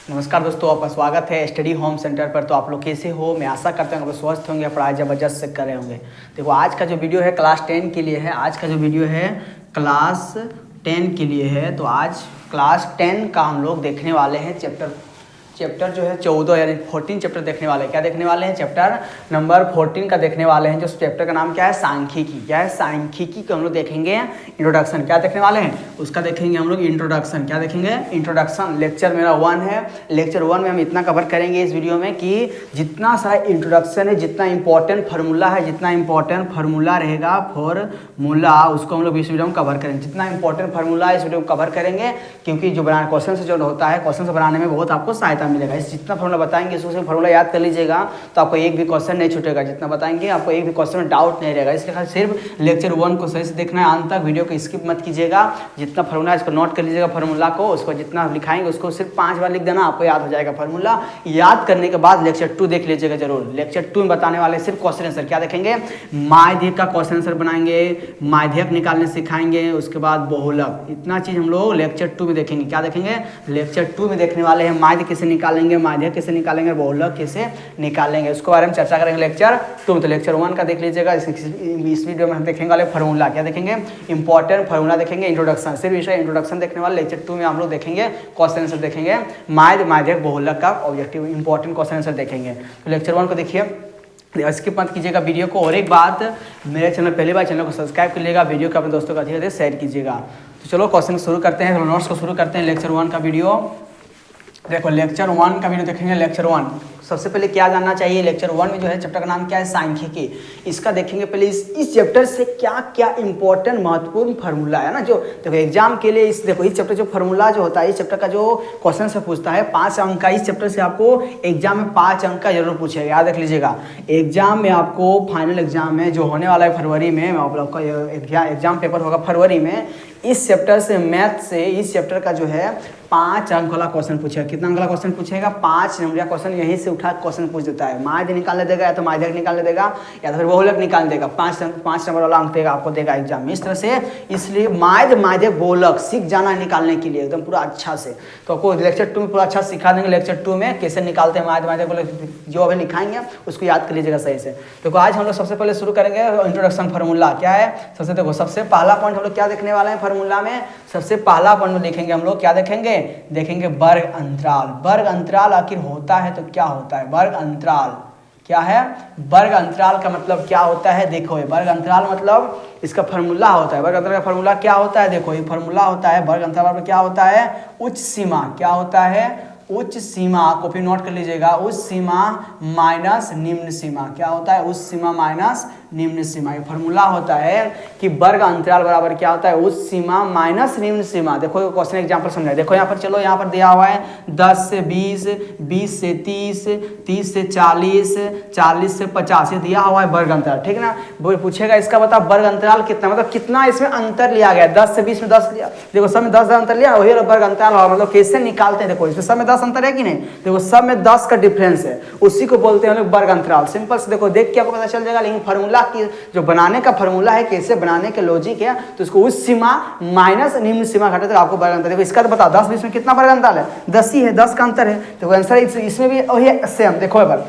नमस्कार दोस्तों, आपका स्वागत है स्टडी होम सेंटर पर। तो आप लोग कैसे हो? मैं आशा करता हूँ आप स्वस्थ होंगे, पढ़ाई ज़बरदस्त से कर रहे होंगे। देखो, आज का जो वीडियो है क्लास 10 के लिए है। आज का जो वीडियो है क्लास 10 के लिए है। तो आज क्लास 10 का हम लोग देखने वाले हैं चैप्टर जो है 14 यानी 14 चैप्टर देखने वाले हैं। क्या देखने वाले हैं? चैप्टर नंबर 14 का देखने वाले हैं। जो चैप्टर का नाम क्या है? सांख्यिकी। क्या है? सांख्यिकी को हम लोग देखेंगे इंट्रोडक्शन। क्या देखने वाले हैं? उसका देखेंगे हम लोग इंट्रोडक्शन। क्या देखेंगे? इंट्रोडक्शन। लेक्चर मेरा 1 है। लेक्चर 1 में हम इतना कवर करेंगे इस वीडियो में कि जितना सारा इंट्रोडक्शन है, जितना इंपॉर्टेंट फार्मूला है, जितना इंपॉर्टेंट फार्मूला रहेगा फॉर्मूला, उसको हम लोग इस वीडियो में कवर करेंगे। जितना इंपॉर्टेंट फार्मूला इस वीडियो में कवर करेंगे, क्योंकि जो बनाने क्वेश्चन से जो होता है, क्वेश्चन से बनाने में बहुत आपको सहायता मिलेगा। इस जितना फार्मूला बताएंगे इसको फार्मूला याद कर लीजिएगा, तो आपको एक भी क्वेश्चन नहीं छूटेगा। जितना बताएंगे आपको एक भी क्वेश्चन में डाउट नहीं रहेगा। इसके खातिर सिर्फ लेक्चर 1 को सही से देखना है, अंत तक वीडियो को स्किप मत कीजिएगा। जितना फार्मूला इसको नोट कर लीजिएगा, फार्मूला को, उसको जितना लिखाएंगे उसको सिर्फ 5 बार लिख देना, आपको याद हो जाएगा फार्मूला। याद करने के बाद लेक्चर 2 देख लीजिएगा जरूर। लेक्चर 2 में बताने वाले सिर्फ क्वेश्चन आंसर। क्या देखेंगे? माध्यक का क्वेश्चन आंसर बनाएंगे, माध्यक निकालने सिखाएंगे, उसके बाद बहुलक। इतना चीज हम लोग लेक्चर 2 में देखेंगे। क्या देखेंगे? लेक्चर 2 में देखने वाले हैं माध्य कैसे निकालेंगे, माध्यक कैसे निकालेंगे, बहुलक कैसे निकालेंगे, उसके बारे में चर्चा करेंगे लेक्चर 2 में। तो लेक्चर 1 का देख लीजिएगा। इस वीडियो में हम देखेंगे वाले फार्मूला। क्या देखेंगे? इंपॉर्टेंट फार्मूला देखेंगे, इंट्रोडक्शन। सिर्फ विषय इंट्रोडक्शन देखने वाले। लेक्चर 2 में हम लोग देखेंगे क्वेश्चन आंसर देखेंगे, माध्यक बहुलक का ऑब्जेक्टिव इंपॉर्टेंट क्वेश्चन आंसर देखेंगे। तो लेक्चर 1 को देखिए, स्किप मत कीजिएगा वीडियो को। और एक बात, मेरे चैनल पहली बार चैनल को सब्सक्राइब कर लीजिएगा, वीडियो को अपने दोस्तों का अधिक शेयर कीजिएगा। तो चलो क्वेश्चन शुरू करते हैं, नोट्स को शुरू करते हैं। लेक्चर 1 का वीडियो देखो। लेक्चर 1 का वीडियो देखेंगे। लेक्चर 1 सबसे पहले क्या जानना चाहिए? लेक्चर 1 में जो है चैप्टर का नाम क्या है? सांख्यिकी। इसका देखेंगे पहले इस चैप्टर से क्या क्या इंपॉर्टेंट महत्वपूर्ण फार्मूला है ना, जो देखो एग्जाम के लिए इस चैप्टर जो फार्मूला जो होता है, इस चैप्टर का जो क्वेश्चन से पूछता है 5 अंक का। इस चैप्टर से आपको एग्जाम में 5 अंक का जरूर पूछेगा, याद रख लीजिएगा। एग्जाम में आपको फाइनल एग्जाम में जो होने वाला है फरवरी में, आप लोग का एग्जाम पेपर होगा फरवरी में, इस चैप्टर से मैथ से इस चैप्टर का जो है 5 अंक वाला क्वेश्चन पूछेगा। कितना अंक वाला क्वेश्चन पूछेगा? 5 नंबर का क्वेश्चन यहीं से उठा क्वेश्चन पूछ देता है। माध्य निकालने देगा, या तो माध्यक निकालने देगा, या तो फिर बहुलक निकालने देगा। 5 नंबर वाला अंक देगा, आपको देगा एग्जाम में इस तरह से। इसलिए माध्यक बहुलक सीख जाना निकालने के लिए एकदम पूरा अच्छा से। तो आपको लेक्चर 2 में पूरा अच्छा सिखा देंगे। लेक्चर 2 में कैसे निकालते हैं माध्यक बहुलक, जो अभी लिखाएंगे उसको याद कर लीजिएगा सही से। तो आज हम लोग सबसे पहले शुरू करेंगे इंट्रोडक्शन फार्मूला। क्या है? सबसे देखो, सबसे पहला पॉइंट हम लोग क्या देखने वाले हैं फार्मूला में? सबसे पहला पॉइंट में देखेंगे हम लोग, क्या देखेंगे? देखेंगे वर्ग अंतराल। वर्ग अंतराल आखिर होता है तो क्या होता है? वर्ग अंतराल क्या है? वर्ग अंतराल का मतलब क्या होता है? देखो, ये वर्ग अंतराल मतलब इसका फार्मूला होता है। वर्ग अंतराल का फार्मूला क्या होता है? देखो, ये फार्मूला होता है वर्ग अंतराल में। क्या होता है? उच्च सीमा। क्या होता है? उच्च सीमा। कॉपी नोट कर लीजिएगा। उच्च सीमा माइनस निम्न सीमा। क्या होता है? उच्च सीमा माइनस निम्न सीमा। ये फार्मूला होता है कि वर्ग अंतराल बराबर क्या होता है? उच्च सीमा माइनस निम्न सीमा। देखो क्वेश्चन एग्जांपल समझाए। देखो यहाँ पर, चलो यहाँ पर दिया हुआ है 10 से 20, 20 से 30, 30 से 40, 40 से 50, ये दिया हुआ है वर्ग अंतराल। ठीक है ना? वो पूछेगा इसका बता वर्ग अंतराल कितना, मतलब कितना इसमें अंतर लिया गया। 10 से 20 में 10 लिया, देखो सब में 10 अंतर लिया, वही वर्ग अंतराल हुआ। मतलब कैसे निकालते हैं? देखो इसमें सब में 10 अंतर है कि नहीं? देखो सब में 10 का डिफरेंस है, उसी को बोलते हैं लोग वर्ग अंतराल। सिंपल से देखो, देख के आपको पता चल जाएगा। लेकिन फार्मूला की जो बनाने का फार्मूला है, कैसे बनाने के लॉजिक है, तो इसको उच्च सीमा माइनस निम्न सीमा घटाते तो आपको वर्ग अंतर। देखो इसका तो बताओ 10 20 में कितना वर्ग अंतर है? 10 ही है, 10 का अंतर है। तो आंसर इसमें भी वही सेम। देखो एक बार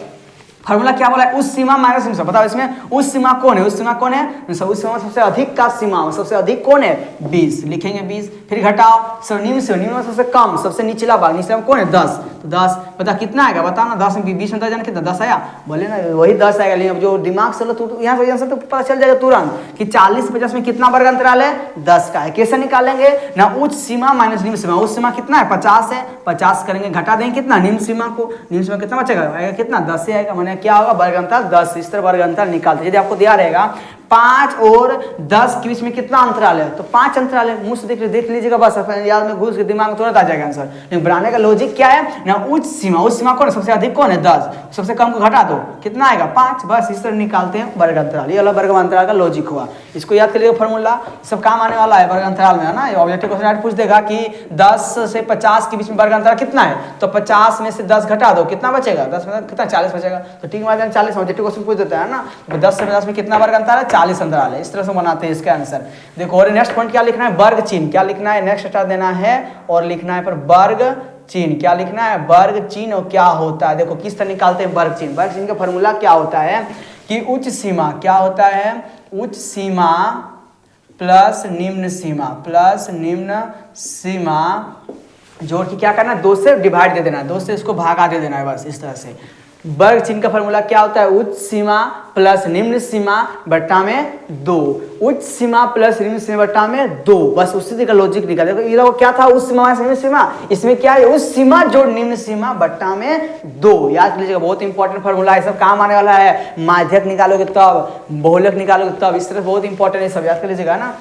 फार्मूला क्या बोला है? उच्च सीमा माइनस निम्न सीमा। बताओ इसमें उच्च सीमा कौन है? उच्च सीमा कौन है? उच्च सीमा सबसे अधिक का सीमा, सबसे अधिक कौन है? 20 लिखेंगे 20। फिर घटाओ निम्न से, निम्न सबसे कम, सबसे निचला भाग, निचला कौन है? 10। तो 10 बता कितना आएगा? बताओ ना। 10 में 20 में 10 जाने कितना? 10 आया? बोले ना वही 10 आएगा। लेकिन अब जो दिमाग से तो यहाँ से आंसर तो पता चल जाएगा तुरंत कि 40 से 50 में कितना वर्ग अंतराल है? 10 का है। कैसे निकालेंगे ना? उच्च सीमा माइनस निम्न सीमा। उच्च सीमा कितना है? 50 है, 50 करेंगे, घटा देंगे कितना? निम्न सीमा को। निम्न सीमा कितना बचेगा? आएगा कितना? 10 से आएगा। मैंने क्या होगा? वर्ग अंतराल 10। इस तरह वर्ग अंतराल निकालते। यदि आपको दिया रहेगा 5 और 10 के बीच में कितना अंतराल है, तो 5 अंतराल है। मुंह से देख लीजिएगा, बस याद में घुस के दिमाग में तुरंत आ जाएगा आंसर। लेकिन बनाने का लॉजिक क्या है ना? उच्च सीमा। उच्च सीमा कौन है? सबसे अधिक कौन है? 10। सबसे कम को घटा दो, कितना आएगा? 5। बस इस तरह निकालते हैं वर्ग अंतराल। ये वाला वर्ग अंतराल का लॉजिक हुआ। इसको याद कर लीजिएगा, फार्मूला सब काम आने वाला है वर्ग अंतराल में, है ना? ऑब्जेक्टिव क्वेश्चन पूछ देगा कि 10 से 50 के बीच में वर्ग अंतराल कितना है, तो 50 में से 10 घटा दो, कितना बचेगा? 10 में कितना? 40 बचेगा। तो ठीक है, 40 ऑब्जेक्टिव क्वेश्चन पूछ देता है ना। 10 से 50 में कितना वर्ग अंतराल है? 40 अंतराल है। इस तरह से बनाते हैं इसका आंसर। देखो और नेक्स्ट पॉइंट क्या लिखना है? वर्ग चिन्ह। क्या लिखना है? नेक्स्ट स्टार देना है और लिखना है पर वर्ग चिन्ह। क्या लिखना है? वर्ग चिन्ह क्या होता है। देखो किस तरह निकालते हैं वर्ग चिन्ह। वर्ग चिन्ह का फॉर्मूला क्या होता है कि उच्च सीमा क्या होता है, उच्च सीमा प्लस निम्न सीमा, प्लस निम्न सीमा जोड़ के क्या करना है, 2 से डिवाइड दे देना है, 2 से इसको भागा दे देना है, बस इस तरह से। वर्ग चिन्ह का फॉर्मूला क्या होता है? उच्च सीमा प्लस निम्न सीमा बट्टा में 2, उच्च सीमा प्लस निम्न सीमा बट्टा में 2, बस उसी का लॉजिक निकाल। देखो ये क्या था, उच्च सीमा निम्न सीमा, इसमें क्या है, उच्च सीमा जोड़ निम्न सीमा बट्टा में 2। याद लीजिएगा, बहुत इंपॉर्टेंट फॉर्मूला है, सब काम आने वाला है। माध्यक निकालोगे तब, बहुलक निकालोगे तब, इस तरह बहुत इंपॉर्टेंट है, सब याद कर लीजिएगा ना।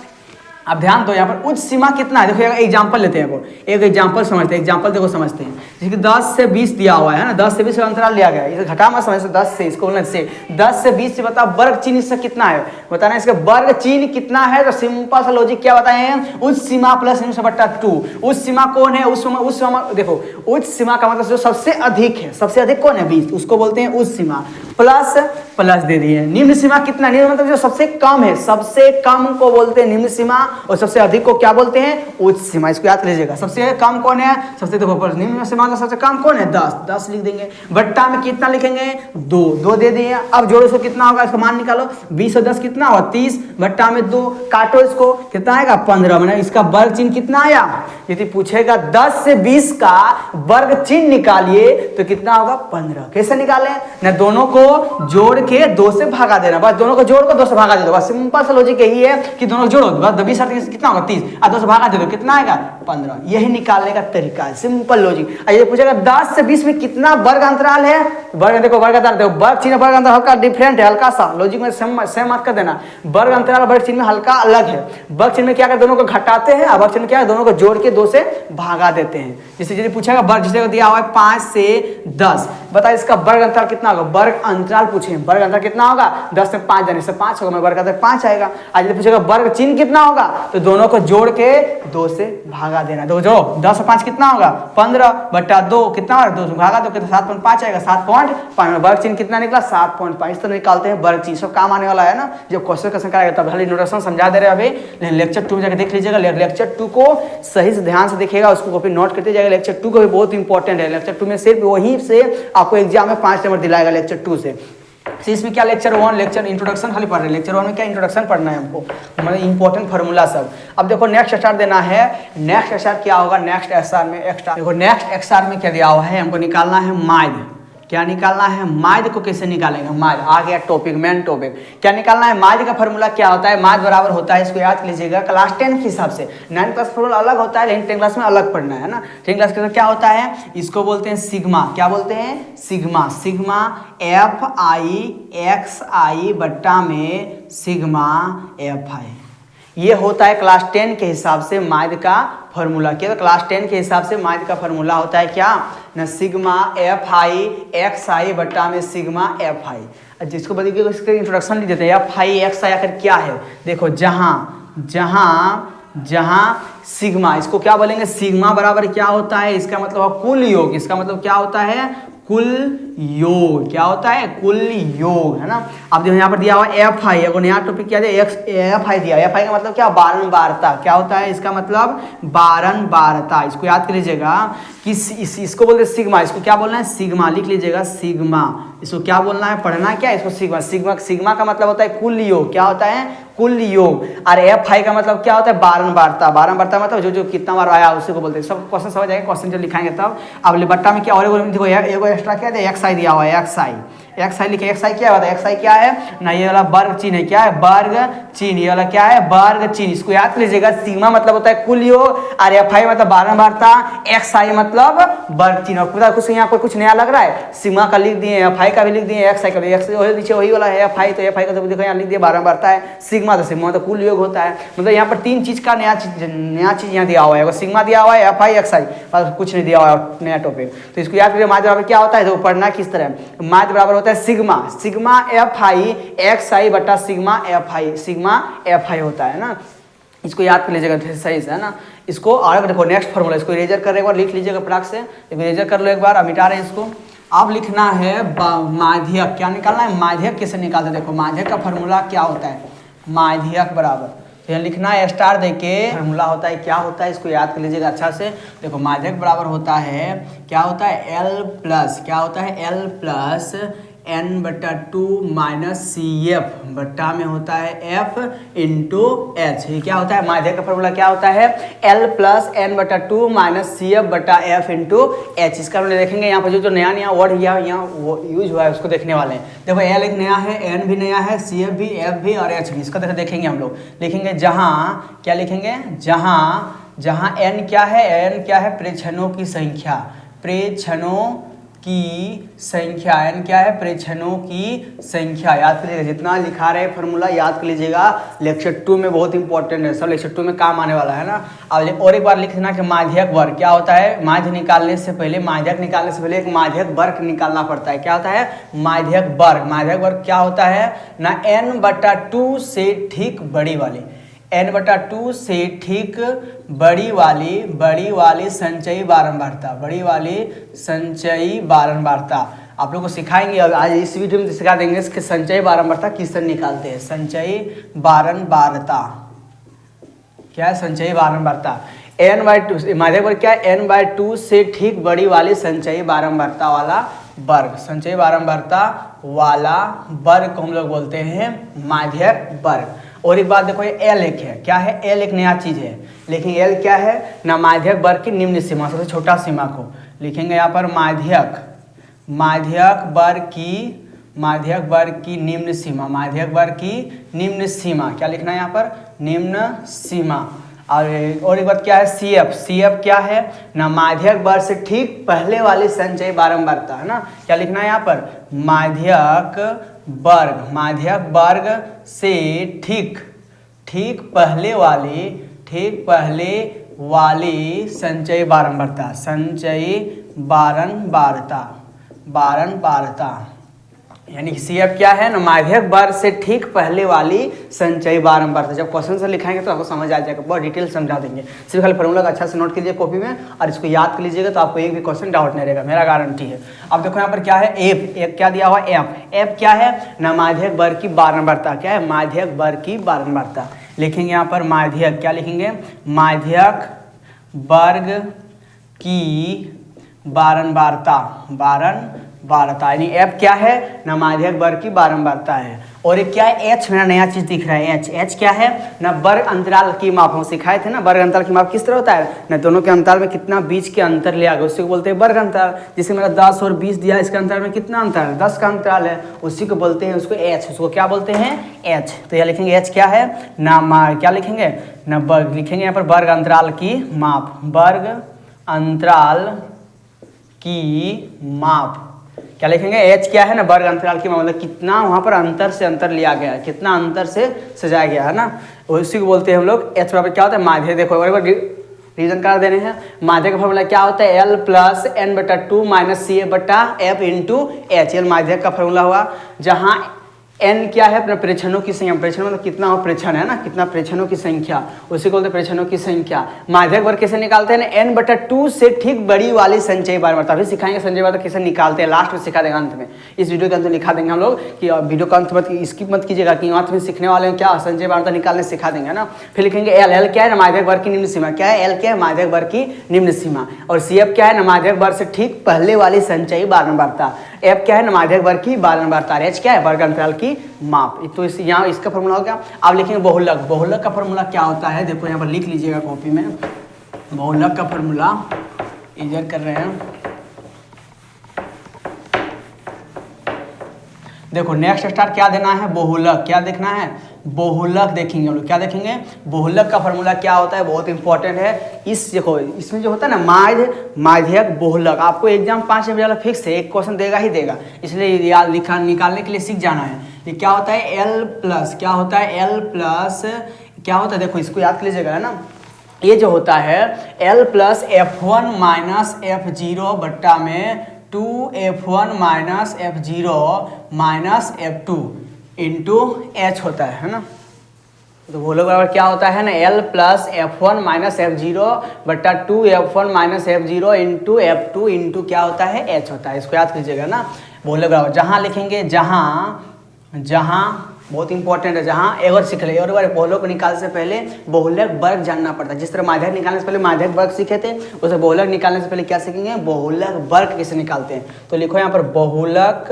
अब ध्यान दो, यहाँ पर उच्च सीमा कितना है, देखो एग्जांपल लेते हैं, एक एग्जांपल समझते हैं, एग्जांपल देखो समझते हैं। जैसे कि 10 से 20 दिया हुआ है ना, 10 से 20 का अंतराल लिया गया है, इसे घटा मत समझ, 10 से इसको बोलना से 10 से 20 से बता वर्ग चिन्ह इसका कितना है, बताना इसका वर्ग चिन्ह कितना है। तो सिंपल सा लॉजिक क्या बताए, उच्च सीमा प्लस निम्न बट्टा 2। उच्च सीमा कौन है, उच्च सीमा देखो, उच्च सीमा का मतलब जो सबसे अधिक है, सबसे अधिक कौन है 20, उसको बोलते हैं उच्च सीमा, प्लस प्लस दे दिए। निम्न सीमा कितना, निम्न मतलब जो सबसे कम है, सबसे कम को बोलते हैं निम्न सीमा, और सबसे अधिक को क्या बोलते हैं, उच्च सीमा। इसको याद लीजिएगा, सबसे कम कौन है, सबसे देखो निम्न सीमा का सबसे कम कौन है, 10, 10 लिख देंगे। बट्टा में कितना लिखेंगे, 2, 2 दे दिए। अब जोड़ो इसको, कितना होगा, इसका मान निकालो, 20 और 10 कितना होगा, 30, बट्टा में 2, काटो इसको, कितना आएगा 15। मैंने इसका वर्ग चिन्ह कितना आया, यदि पूछेगा 10 से 20 का वर्ग चिन्ह निकालिए तो कितना होगा 15। कैसे निकालें ना, दोनों को जोड़ के 2 से भागा देना, बस दोनों को जोड़ को 2 से भागा दे दो, बस सिंपल सा लॉजिक यही है कि दोनों जोड़ो, बस 20 कितना होगा 30, और 2 से भागा दे दो, कितना आएगा 15। यही निकालने का तरीका है, सिंपल लॉजिक। ये पूछेगा 10 से 20 में कितना वर्ग अंतराल है, वर्ग देखो, वर्ग अंतराल देखो, वर्ग चिन्ह वर्ग अंतराल हल्का डिफरेंट है, हल्का सा लॉजिक में सेम मत कर देना। वर्ग अंतराल वर्ग चिन्ह में हल्का अलग है। वर्ग चिन्ह में क्या कर, दोनों को घटाते हैं, और वर्ग चिन्ह क्या है, दोनों को जोड़ के 2 से भागा देते हैं। जैसे यदि पूछेगा वर्ग, जिसे दिया हुआ है 5 से 10, बता इसका वर्ग अंतराल कितना होगा, वर्ग अंतराल पूछे, वर्ग अंतराल कितना होगा, 10 में 5 जाने से 5 होगा, मैं वर्ग अंतराल 5 आएगा। आज यदि पूछेगा वर्ग चिन्ह कितना होगा, तो दोनों को जोड़ के 2 से भागा देना। दो जो 10 और 5 कितना होगा, 15 बट्टा 2 कितना होगा, 2 से भागा दो, कितना 7.5 आएगा, 7.5। वर्ग चिन्ह कितना निकला, 7.5। इस तरह निकालते हैं वर्ग चिन्ह, सब काम आने वाला है ना। जब क्वेश्चन कराएगा तब खाली इंट्रोडक्शन समझा दे रहे हैं अभी, लेकिन लेक्चर 2 में जाकर देख लीजिएगा। लेक्चर 2 को सही से ध्यान से देखिएगा, उसको कॉपी नोट करते जाएगा। लेक्चर 2 को भी बहुत इंपॉर्टेंट है। लेक्चर 2 में सिर्फ वहीं से आपको एग्जाम में 5 नंबर दिलाएगा लेक्चर 2 से। इसमें क्या लेक्चर 1 लेक्चर इंट्रोडक्शन खाली पढ़ रहे हैं, लेक्चर 1 में क्या इंट्रोडक्शन पढ़ना है हमको, मतलब इंपॉर्टेंट फार्मूला सब। अब देखो नेक्स्ट एसआर देना है, नेक्स्ट एसआर क्या होगा, नेक्स्ट एसआर में एक्स्ट्रा देखो, नेक्स्ट एसआर में क्या दिया हुआ है, हमको निकालना है माध्य। क्या निकालना है, माध्य को कैसे निकालेंगे, माध्य आ गया टॉपिक, मेन टॉपिक। क्या निकालना है, माध्य का फॉर्मूला क्या होता है, माध्य बराबर होता है, इसको याद कीजिएगा, क्लास 10 के हिसाब से 9 क्लास फॉर्मूला अलग होता है, लेकिन 10 क्लास में अलग पढ़ना है ना। 10 क्लास के क्या होता है, इसको बोलते हैं सिग्मा। क्या बोलते हैं, सिग्मा। सिग्मा FI बट्टा में सिग्मा FI, ये होता है क्लास 10 के हिसाब से माध्य का फॉर्मूला। क्या, तो क्लास 10 के हिसाब से माध्य का फॉर्मूला होता है क्या ना, सिग्मा FI XI बट्टा में सिग्मा FI। जिसको बताइए, इसका इंट्रोडक्शन लिख देते हैं। FI XI आखिर क्या है, देखो जहां सिग्मा, इसको क्या बोलेंगे, सिग्मा बराबर क्या होता है, इसका मतलब कुल योग, इसका मतलब क्या होता है, कुल योग। क्या होता है, कुल योग, है ना। अब देखो यहाँ पर दिया हुआ FI, एगो नया टॉपिक क्या दिया, FI दिया। FI का मतलब क्या, बारंबारता। क्या होता है, इसका मतलब बारंबारता। इसको याद कर लीजिएगा कि इसको बोलते हैं सिग्मा, इसको क्या बोलना है, सिग्मा लिख लीजिएगा, सिग्मा। इसको क्या बोलना है, पढ़ना क्या है इसको, सिग्मा। सिग्मा का मतलब होता है कुल योग। क्या होता है, कुल योग। और FI का मतलब क्या होता है, बारंबारता। बारंबारता मतलब जो कितना बार आया उसी को बोलते हैं। सब क्वेश्चन समझ आएगा, क्वेश्चन जब लिखाएंगे तब। अब बट्टा में क्या, और देखो एगो एक्स्ट्रा क्या है, XI दिया हुआ है, XI लिखे। XI क्या होता है, XI क्या है ना, ये वाला वर्ग चिन्ह है, क्या है, वर्ग चिन्ह। ये वाला क्या है, वर्ग चिन्ह। इसको याद लीजिएगा, सिग्मा मतलब होता है कुल योग, और FI मतलब बारंबारता, XI मतलब वर्ग चिन्ह। कुछ यहाँ पर कुछ नया लग रहा है, सिग्मा का लिख दिए, FI का भी लिख दिए, XI का भी, नीचे वही वाला है FI, तो FI का तो देखो यहाँ लिख दिया बारंबारता है। सिग्मा तो सिग्मा तो कुल योग होता है। मतलब यहाँ पर 3 चीज का नया चीज यहाँ दिया हुआ है, सिग्मा दिया हुआ है, FI XI, और कुछ नहीं दिया हुआ है नया टॉपिक। तो इसको याद करिए, माध्य बराबर क्या होता है, तो पढ़ना किस तरह, माध्य बराबर होता है सिग्मा FI XI बटा सिग्मा FI होता है ना। इसको याद कर लीजिएगा सही से, है ना। इसको और देखो नेक्स्ट फॉर्मूला, इसको इरेजर कर एक बार लिख लीजिएगा फटाक से, इरेजर कर लो एक बार। अब मिटा रहे हैं इसको। अब लिखना है माध्यक। क्या निकालना है, माध्यक कैसे निकालते हैं, देखो माध्यक का फॉर्मूला क्या होता है, माध्यक बराबर तो यहाँ लिखना है स्टार देके फॉर्मूला होता है, क्या होता है इसको याद कर लीजिएगा अच्छा से। देखो माध्यक बराबर होता है, क्या होता है L प्लस, क्या होता है L plus n/2 minus CF बट्टा में होता है F इंटू H। ये क्या होता है माध्यक का फॉर्मूला, क्या होता है L plus n/2 minus CF बट्टा F इंटू H। इसका हम देखेंगे यहाँ पर जो नया वर्ड यहाँ यूज हुआ है उसको देखने वाले हैं। देखो L एक नया है, N भी नया है, CF भी, F भी और H भी। इसका देखेंगे हम लोग, लिखेंगे जहाँ, क्या लिखेंगे, जहाँ N क्या है, N क्या है प्रेक्षणों की संख्या, प्रेक्षणों की संख्या, n क्या है प्रेक्षणों की संख्या। याद कर लीजिएगा, जितना लिखा रहे फॉर्मूला याद कर लीजिएगा, लेक्चर 2 में बहुत इंपॉर्टेंट है, सब लेक्चर 2 में काम आने वाला है ना। अब और एक बार लिख देना कि माध्यक वर्ग क्या होता है, माध्य निकालने से पहले, माध्यक निकालने से पहले एक माध्यक वर्ग निकालना पड़ता है। क्या होता है माध्यक वर्ग, माध्यक वर्ग क्या होता है ना n/2 से ठीक बड़ी वाली, n/2 से ठीक बड़ी वाली संचयी बारंबारता, बड़ी वाली संचयी बारंबारता आप लोग को सिखाएंगे। आज इस वीडियो में सिखा देंगे इसके संचयी बारंबारता किस तरह निकालते हैं। संचयी बारंबारता क्या है, संचयी बारंबारता n/2 माध्यक वर्ग क्या है, n/2 से ठीक बड़ी वाली संचयी बारंबारता वाला वर्ग, संचयी बारंबारता वाला वर्ग को हम लोग बोलते हैं माध्यक वर्ग। और एक बात देखो, ये L एक है, क्या है L एक नया चीज है, लेकिन L क्या है ना माध्यक वर्ग की निम्न सीमा, सबसे छोटा सीमा को लिखेंगे यहाँ पर माध्यक वर्ग की निम्न सीमा, माध्यक वर्ग की निम्न सीमा, क्या लिखना है यहाँ पर निम्न सीमा। और एक बात क्या है CF क्या है ना माध्यक वर्ग से ठीक पहले वाली संचयी बारंबारता है ना। क्या लिखना है यहाँ पर माध्यक वर्ग से ठीक पहले वाली संचयी बारंबारता यानी CF क्या है ना माध्यक वर्ग से ठीक पहले वाली संचयी बारंबारता। जब क्वेश्चन से लिखाएंगे तो आपको समझ आ जाएगा, बहुत डिटेल समझा देंगे। सिर्फ खाली फॉर्मूला का अच्छा से नोट कीजिए कॉपी में और इसको याद कर लीजिएगा तो आपको एक भी क्वेश्चन डाउट नहीं रहेगा, मेरा गारंटी है। अब देखो यहाँ पर क्या है एक क्या दिया हुआ F क्या है ना माध्यक वर्ग की बारंबारता, क्या है माध्यक वर्ग की बारंबारता। लिखेंगे यहाँ पर माध्यक, क्या लिखेंगे माध्यक वर्ग की बारंबारता यानी F क्या है ना माध्यक वर्ग की बारंबारता है। और एक क्या है H, मेरा नया चीज दिख रहा है H क्या है ना वर्ग अंतराल की माप, हम सिखाए थे ना वर्ग अंतराल की माप किस तरह होता है ना, दोनों के अंतराल में कितना बीच के अंतर लिया गया उसी को बोलते हैं वर्ग अंतराल। जैसे मेरा 10 और 20 दिया, इसके अंतराल में कितना अंतर है 10 का अंतराल है, उसी को बोलते हैं उसको H, उसको क्या बोलते हैं H। तो यह लिखेंगे H क्या है ना क्या लिखेंगे ना वर्ग, लिखेंगे यहाँ पर वर्ग अंतराल की माप, वर्ग अंतराल की माप। क्या लिखेंगे H क्या है ना वर्ग अंतराल की मतलब कितना वहां पर अंतर से अंतर लिया गया है, कितना अंतर से सजाया गया है ना, उसी को बोलते हैं हम लोग H बराबर क्या होता है माध्यक। देखो एक बार रीजन कर देने हैं, माध्यक का फॉर्मूला क्या होता है L plus n/2 minus CF बटा F इंटू H। माध्यक का फॉर्मूला हुआ जहाँ n क्या है अपना प्रेक्षणों की संख्या, प्रेक्षण मतलब कितना हो प्रेक्षण है ना, कितना प्रेक्षणों की संख्या, उसी को बोलते हैं प्रेक्षणों की संख्या। माध्यक वर्ग कैसे निकालते हैं n/2 से ठीक बड़ी वाली संचयी बारंबारता, अभी सिखाएंगे संचयी बारंबारता कैसे निकालते हैं, लास्ट में सिखा देंगे अंत में, इस वीडियो के अंत में लिखा देंगे हम लोग कि वीडियो का अंत मत स्किप मत कीजिएगा कि अंत में सीखने वाले हैं क्या संचयी बारंबारता निकालने सिखा देंगे ना। फिर लिखेंगे L क्या है ना माध्यक वर्ग की निम्न सीमा, क्या है L क्या है माध्यक वर्ग की निम्न सीमा। और CF क्या है ना माध्यक वर्ग से ठीक पहले वाली संचयी बारंबारता, F क्या है ना माध्यक वर्ग की बारंबारता, H क्या है वर्ग अंतराल की माप। तो इस यहाँ इसका फॉर्मूला हो गया। अब लिखेंगे बहुलक का फॉर्मूला क्या होता है, देखो यहाँ पर लिख लीजिएगा कॉपी में, बहुलक का फॉर्मूला इधर कर रहे हैं। देखो नेक्स्ट स्टार्ट क्या देना है बहुलक, क्या देखना है बहुलक देखेंगे हम लोग, क्या देखेंगे बहुलक का फॉर्मूला क्या होता है, बहुत इंपॉर्टेंट है। इस देखो इसमें जो होता है ना माध्यक बहुलक, आपको एग्जाम 5 वाला फिक्स है, एक क्वेश्चन देगा ही देगा, इसलिए याद निकालने के लिए सीख जाना है। ये क्या होता है L प्लस, क्या होता है L प्लस क्या होता है, देखो इसको याद कर लीजिएगा है ना, ये जो होता है L plus F1 minus F0 बट्टा में 2F1 minus F0 minus F2 into H होता है ना। तो बहुलक बराबर क्या होता है ना L plus F1 minus F0 बट्टा 2F1 minus F0 into F2 into क्या होता है H होता है, इसको याद कीजिएगा ना। बहुलक बराबर जहाँ लिखेंगे जहाँ बहुत इंपॉर्टेंट है। जहाँ एवर सीख ले, और बहुलक को निकालने से पहले बहुलक वर्ग जानना पड़ता है। जिस तरह माध्यक निकालने से पहले माध्यक वर्ग सीखे थे, उसे बहुलक निकालने से पहले क्या सीखेंगे, बहुलक वर्ग कैसे निकालते हैं। तो लिखो यहाँ पर बहुलक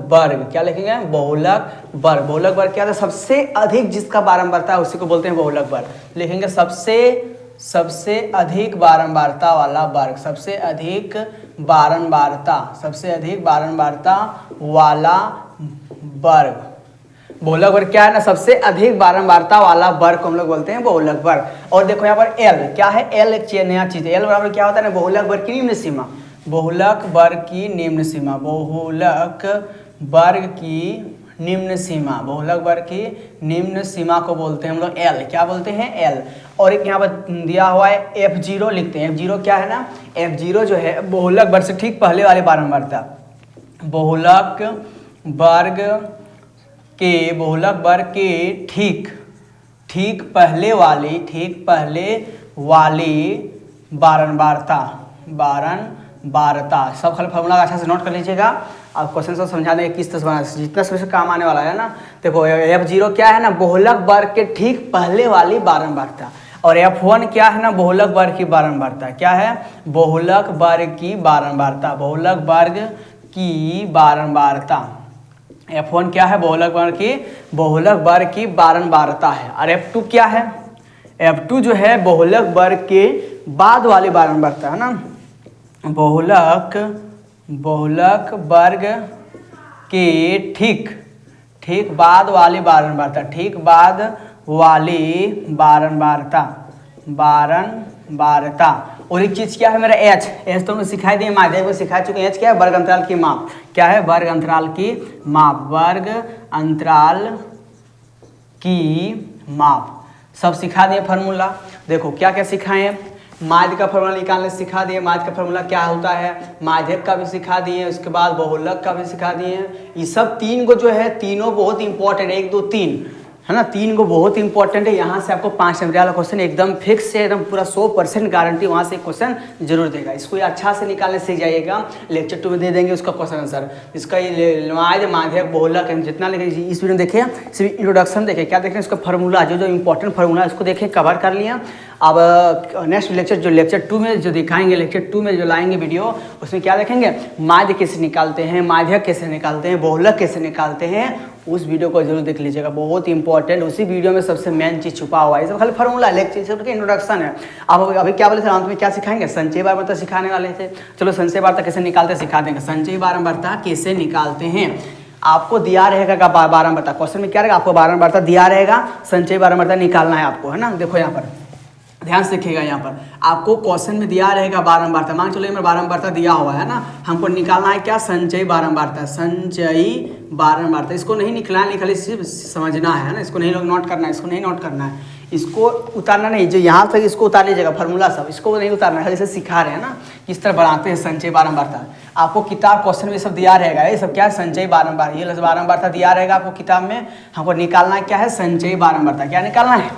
वर्ग, क्या लिखेंगे, बहुलक वर्ग। बहुलक वर्ग क्या है, सबसे अधिक जिसका बारंबारता है उसी को बोलते हैं बहुलक वर्ग। लिखेंगे सबसे अधिक बारंबारता वाला वर्ग, सबसे अधिक बारंबारता वाला वर्ग। बहुलक वर्ग क्या है ना, सबसे अधिक बारंबारता वाला वर्ग को हम लोग बोलते हैं बहुलक वर्ग। और देखो यहाँ पर एल क्या है, एल एक नया चीज है। एल बराबर क्या होता है ना, बहुलक वर्ग की निम्न सीमा, बहुलक वर्ग की निम्न सीमा, बहुलक वर्ग की निम्न सीमा, बहुलक वर्ग की निम्न सीमा को बोलते हैं हम लोग एल, क्या बोलते हैं, एल। और एक यहाँ पर दिया हुआ है F0 लिखते हैं। F0 क्या है ना, F0 जो है बहुलक वर्ग से ठीक पहले वाले बारंबारता, बहुलक वर्ग के ठीक पहले वाली बारंबारता। सब खाली फार्मूला अच्छा से नोट कर लीजिएगा। आप क्वेश्चन सब समझा देंगे किस तरह से बनाना, जितना सबसे काम आने वाला है ना। देखो F0 क्या है ना, बहुलक वर्ग के ठीक पहले वाली बारंबारता, और F1 क्या है ना, बहुलक वर्ग की बारंबारता। क्या है, बहुलक वर्ग की बारंबारता, बहुलक वर्ग की बारंबारता। F1 क्या है, बहुलक वर्ग की बारंबारता है। और F2 क्या है, F2 जो है बहुलक वर्ग के बाद वाली बारंबारता है ना, बहुलक वर्ग के ठीक बाद वाली बारंबारता, ठीक बाद वाली बारंबारता। और एक चीज क्या है मेरा एच तो सिखाई दिए, माध्यम में सिखा चुके हैं। एच क्या है, वर्ग अंतराल की माप। क्या है, वर्ग अंतराल की माप, वर्ग अंतराल की माप सब सिखा दिए फार्मूला। देखो क्या क्या सिखाए, माध्य का फार्मूला निकालने सिखा दिए, माध्य का फार्मूला क्या होता है, माध्यक का भी सिखा दिए, उसके बाद बहुलक का भी सिखा दिए। ये सब तीन को जो है, तीनों बहुत इंपॉर्टेंट है, 1 2 3 है ना, 3 को बहुत इंपॉर्टेंट है। यहाँ से आपको 5 नंबर वाला क्वेश्चन एकदम फिक्स है, एकदम पूरा 100% गारंटी वहाँ से क्वेश्चन जरूर देगा। इसको अच्छा से निकालने सीख जाइएगा, लेक्चर 2 में दे देंगे उसका क्वेश्चन आंसर। इसका ये माध्यक बहुलक है, जितना लिखे इस वीडियो में देखिए, सिर्फ इंट्रोडक्शन देखें, क्या देखें, इसका फार्मूला जो इंपॉर्टेंट फार्मूला इसको देखें, कवर कर लिया। अब नेक्स्ट लेक्चर 2 में जो दिखाएंगे, लेक्चर 2 में जो लाएंगे वीडियो, उसमें क्या देखेंगे, माध्य कैसे निकालते हैं, माध्यक कैसे निकालते हैं, बहुलक कैसे निकालते हैं। उस वीडियो को जरूर देख लीजिएगा, बहुत इंपॉर्टेंट। उसी वीडियो में सबसे मेन चीज छुपा हुआ है। ये सब खाली फार्मूला लेक्चर के इंट्रोडक्शन है। अब अभी क्या बोले थे, अंत में क्या सिखाएंगे, संचयी बारंबारता सिखाने वाले थे। चलो संचयी बारंबारता कैसे निकालते सिखा देंगे। संचयी बारंबारता कैसे निकालते हैं, आपको दिया रहेगा बारंबारता, क्वेश्चन में क्या रहेगा, आपको बारंबारता दिया रहेगा, संचयी बारंबारता निकालना है आपको, है ना। देखो यहाँ पर ध्यान से देखिएगा, यहाँ पर आपको क्वेश्चन में दिया रहेगा बारंबारता, मान चलो मैं बारंबारता दिया हुआ है ना, हमको निकालना है क्या, संचयी बारंबारता, संचयी बारंबारता। इसको नहीं निकलना है, खाली सिर्फ समझना है ना, इसको नहीं लोग नोट करना है, इसको नहीं नोट करना है, इसको उतारना नहीं, जो यहाँ तक इसको उतार लीजिएगा फार्मूला सब, इसको नहीं उतारना है, जैसे सिखा रहे हैं ना किस तरह बनाते हैं संचयी बारंबारता। आपको किताब क्वेश्चन में सब दिया रहेगा, ये सब क्या है, संचयी बारंबारता, ये बारंबारता दिया रहेगा आपको किताब में। हमको निकालना क्या है, संचयी बारंबारता, क्या निकालना है,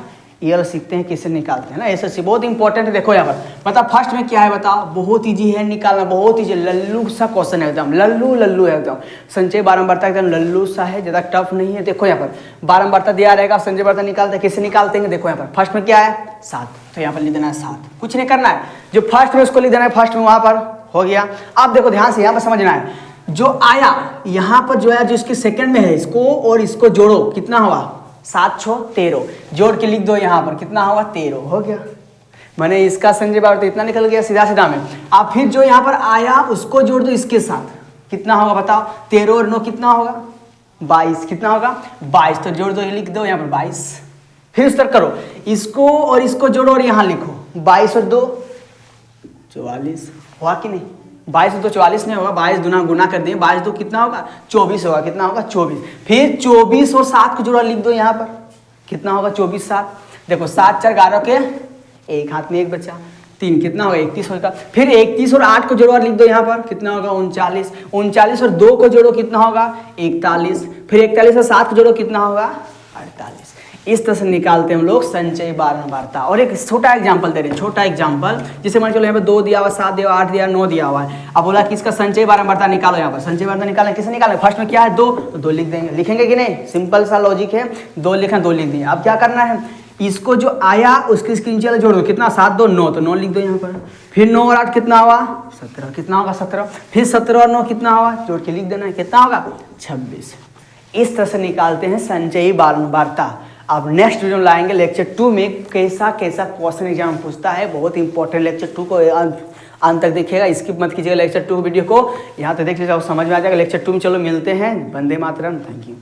ये सीखते हैं कैसे निकालते हैं ना, एसएससी बहुत इंपॉर्टेंट है। देखो यहाँ पर बता फर्स्ट में क्या है, बताओ, बहुत इजी है निकालना, बहुत इजी, लल्लू सा क्वेश्चन है एकदम, लल्लू है एकदम। संचयी बारंबारता एकदम लल्लू सा है, ज़्यादा टफ नहीं है। देखो यहाँ पर बारंबारता दिया रहेगा, संचयी बारंबारता निकालते हैं, कैसे निकालते हैं। देखो यहाँ पर फर्स्ट में क्या है, 7, तो यहाँ पर लिख देना है 7, कुछ नहीं करना है, जो फर्स्ट में उसको लिख देना है, फर्स्ट में वहाँ पर हो गया। अब देखो ध्यान से यहाँ पर समझना है, जो आया यहाँ पर जो है, जो इसके सेकंड में है, इसको और इसको जोड़ो, कितना होगा, 7 6 13, जोड़ के लिख दो यहाँ पर, कितना होगा, 13 हो गया। मैंने इसका संचयी बारंबारता इतना निकल गया सीधा में। अब फिर जो यहाँ पर आया उसको जोड़ दो इसके साथ, कितना होगा बताओ, 13 और 9 कितना होगा, 22, कितना होगा, 22, तो जोड़ दो, ये लिख दो यहाँ पर 22। फिर उस तरह करो, इसको और इसको जोड़ो और यहाँ लिखो, 22 और 2 44, हुआ कि नहीं, 22 तो 44 नहीं होगा, 22 दुना गुना कर दिए, 22 2 कितना होगा, 24 होगा, कितना होगा, 24। फिर 24 और 7 को जोड़ा लिख दो यहाँ पर, कितना होगा, 24 7, देखो 7 4 11 के, एक हाथ में एक बचा, 3 कितना होगा, 31 होगा। फिर 31 और 8 को जोड़ो लिख दो यहाँ पर, कितना होगा, 39, 39 और 2 को जोड़ो, कितना होगा, 41। फिर 41 और 7 को जोड़ो, कितना होगा, 48। इस तरह से निकालते हैं हम लोग संचयी बारंबारता। और एक छोटा एग्जांपल दे रहे हैं, छोटा एग्जांपल, जिसे मान चलो यहाँ पे 2 दिया हुआ, 7 दिया हुआ, 8 दिया, 9 दिया हुआ है। अब बोला कि इसका संचयी बारंबारता निकालो। यहाँ पर संचयी बारंबारता निकालना, किसे निकालना? फर्स्ट में क्या है 2, तो 2 लिख देंगे। लिखेंगे कि नहीं? सिंपल सा लॉजिक है, 2 लिखें 2 लिख दिए। अब क्या करना है, इसको जो आया उसकी स्क्रीन चला जोड़ दो। कितना? 7 2 9, तो 9 लिख दो यहाँ पर। फिर 9 और 8 कितना हुआ? 17। कितना होगा? 17। फिर 17 और 9 कितना हुआ? जोड़ के लिख देना है। कितना होगा? 26। इस तरह से निकालते हैं संचयी बारंबारता। अब नेक्स्ट वीडियो में लाएंगे लेक्चर 2 में कैसा कैसा क्वेश्चन एग्जाम पूछता है। बहुत इंपॉर्टेंट लेक्चर 2 को अंत तक देखिएगा, स्किप मत कीजिएगा लेक्चर 2 वीडियो को। यहाँ तक देख लीजिएगा, समझ में आ जाएगा लेक्चर 2 में। चलो मिलते हैं। वंदे मातरम। Thank you.